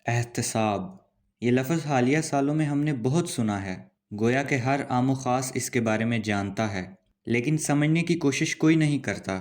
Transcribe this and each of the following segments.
احتساب، یہ لفظ حالیہ سالوں میں ہم نے بہت سنا ہے، گویا کہ ہر عام و خاص اس کے بارے میں جانتا ہے، لیکن سمجھنے کی کوشش کوئی نہیں کرتا۔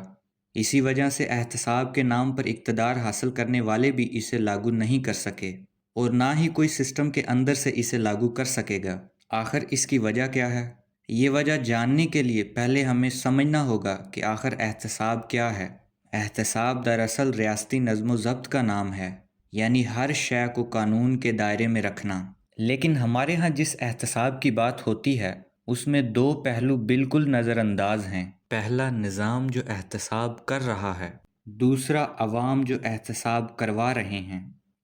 اسی وجہ سے احتساب کے نام پر اقتدار حاصل کرنے والے بھی اسے لاگو نہیں کر سکے، اور نہ ہی کوئی سسٹم کے اندر سے اسے لاگو کر سکے گا۔ آخر اس کی وجہ کیا ہے؟ یہ وجہ جاننے کے لیے پہلے ہمیں سمجھنا ہوگا کہ آخر احتساب کیا ہے۔ احتساب دراصل ریاستی نظم و ضبط کا نام ہے، یعنی ہر شے کو قانون کے دائرے میں رکھنا۔ لیکن ہمارے ہاں جس احتساب کی بات ہوتی ہے اس میں دو پہلو بالکل نظر انداز ہیں۔ پہلا، نظام جو احتساب کر رہا ہے، دوسرا، عوام جو احتساب کروا رہے ہیں۔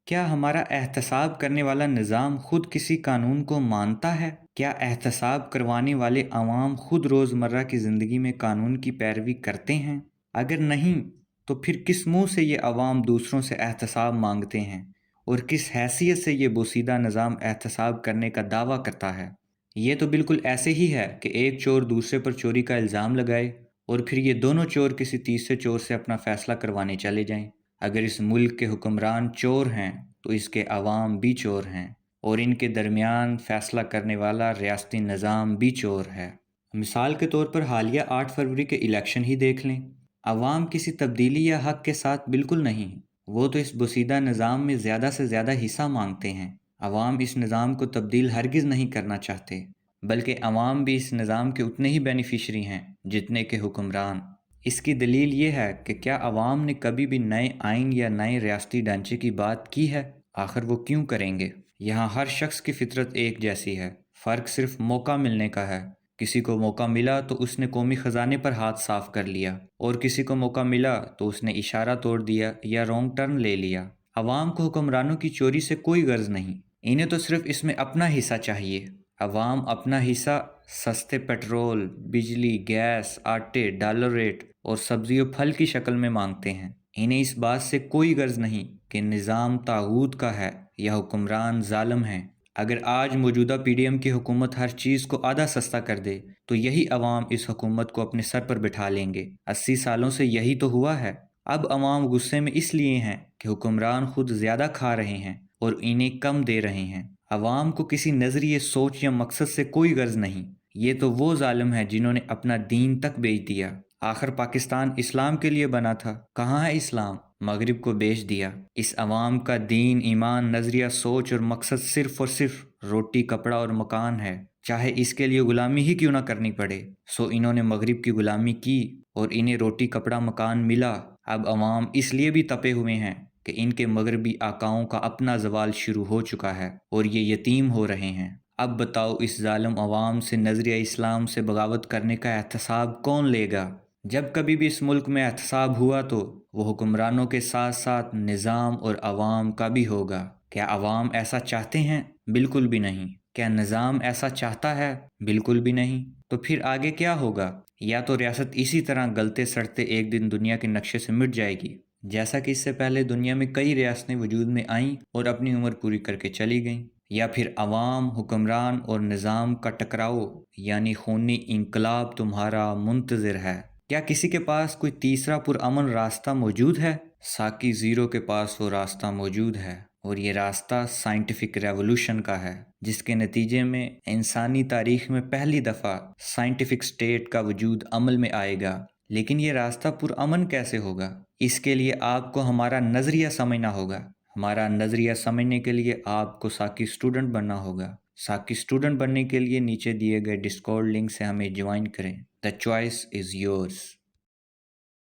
کیا ہمارا احتساب کرنے والا نظام خود کسی قانون کو مانتا ہے؟ کیا احتساب کروانے والے عوام خود روزمرہ کی زندگی میں قانون کی پیروی کرتے ہیں؟ اگر نہیں تو پھر کس منہ سے یہ عوام دوسروں سے احتساب مانگتے ہیں، اور کس حیثیت سے یہ بوسیدہ نظام احتساب کرنے کا دعویٰ کرتا ہے؟ یہ تو بالکل ایسے ہی ہے کہ ایک چور دوسرے پر چوری کا الزام لگائے اور پھر یہ دونوں چور کسی تیسرے چور سے اپنا فیصلہ کروانے چلے جائیں۔ اگر اس ملک کے حکمران چور ہیں تو اس کے عوام بھی چور ہیں، اور ان کے درمیان فیصلہ کرنے والا ریاستی نظام بھی چور ہے۔ مثال کے طور پر حالیہ 8 فروری کے الیکشن ہی دیکھ لیں۔ عوام کسی تبدیلی یا حق کے ساتھ بالکل نہیں، وہ تو اس بوسیدہ نظام میں زیادہ سے زیادہ حصہ مانگتے ہیں۔ عوام اس نظام کو تبدیل ہرگز نہیں کرنا چاہتے، بلکہ عوام بھی اس نظام کے اتنے ہی بینیفیشری ہیں جتنے کہ حکمران۔ اس کی دلیل یہ ہے کہ کیا عوام نے کبھی بھی نئے آئین یا نئے ریاستی ڈھانچے کی بات کی ہے؟ آخر وہ کیوں کریں گے؟ یہاں ہر شخص کی فطرت ایک جیسی ہے، فرق صرف موقع ملنے کا ہے۔ کسی کو موقع ملا تو اس نے قومی خزانے پر ہاتھ صاف کر لیا، اور کسی کو موقع ملا تو اس نے اشارہ توڑ دیا یا رونگ ٹرن لے لیا۔ عوام کو حکمرانوں کی چوری سے کوئی غرض نہیں، انہیں تو صرف اس میں اپنا حصہ چاہیے۔ عوام اپنا حصہ سستے پیٹرول، بجلی، گیس، آٹے، ڈالر ریٹ اور سبزی و پھل کی شکل میں مانگتے ہیں۔ انہیں اس بات سے کوئی غرض نہیں کہ نظام طاغوت کا ہے یا حکمران ظالم ہیں۔ اگر آج موجودہ پی ڈی ایم کی حکومت ہر چیز کو آدھا سستا کر دے تو یہی عوام اس حکومت کو اپنے سر پر بٹھا لیں گے۔ 80 سالوں سے یہی تو ہوا ہے۔ اب عوام غصے میں اس لیے ہیں کہ حکمران خود زیادہ کھا رہے ہیں اور انہیں کم دے رہے ہیں۔ عوام کو کسی نظریے، سوچ یا مقصد سے کوئی غرض نہیں، یہ تو وہ ظالم ہیں جنہوں نے اپنا دین تک بیچ دیا۔ آخر پاکستان اسلام کے لیے بنا تھا، کہاں ہے اسلام؟ مغرب کو بیچ دیا۔ اس عوام کا دین، ایمان، نظریہ، سوچ اور مقصد صرف اور صرف روٹی، کپڑا اور مکان ہے، چاہے اس کے لیے غلامی ہی کیوں نہ کرنی پڑے۔ سو انہوں نے مغرب کی غلامی کی اور انہیں روٹی، کپڑا، مکان ملا۔ اب عوام اس لیے بھی تپے ہوئے ہیں کہ ان کے مغربی آقاؤں کا اپنا زوال شروع ہو چکا ہے اور یہ یتیم ہو رہے ہیں۔ اب بتاؤ اس ظالم عوام سے نظریہ اسلام سے بغاوت کرنے کا احتساب کون لے گا؟ جب کبھی بھی اس ملک میں احتساب ہوا تو وہ حکمرانوں کے ساتھ ساتھ نظام اور عوام کا بھی ہوگا۔ کیا عوام ایسا چاہتے ہیں؟ بالکل بھی نہیں۔ کیا نظام ایسا چاہتا ہے؟ بالکل بھی نہیں۔ تو پھر آگے کیا ہوگا؟ یا تو ریاست اسی طرح گلتے سڑتے ایک دن دنیا کے نقشے سے مٹ جائے گی، جیسا کہ اس سے پہلے دنیا میں کئی ریاستیں وجود میں آئیں اور اپنی عمر پوری کر کے چلی گئیں، یا پھر عوام، حکمران اور نظام کا ٹکراؤ یعنی خونی انقلاب تمہارا منتظر ہے۔ کیا کسی کے پاس کوئی تیسرا پرامن راستہ موجود ہے؟ ساکی زیرو کے پاس وہ راستہ موجود ہے، اور یہ راستہ سائنٹیفک ریولوشن کا ہے، جس کے نتیجے میں انسانی تاریخ میں پہلی دفعہ سائنٹیفک سٹیٹ کا وجود عمل میں آئے گا۔ لیکن یہ راستہ پرامن کیسے ہوگا؟ اس کے لیے آپ کو ہمارا نظریہ سمجھنا ہوگا۔ ہمارا نظریہ سمجھنے کے لیے آپ کو ساکی اسٹوڈنٹ بننا ہوگا۔ ساکی اسٹوڈنٹ بننے کے لیے نیچے دیے گئے ڈسکورڈ لنک سے ہمیں جوائن کریں۔ The choice is yours.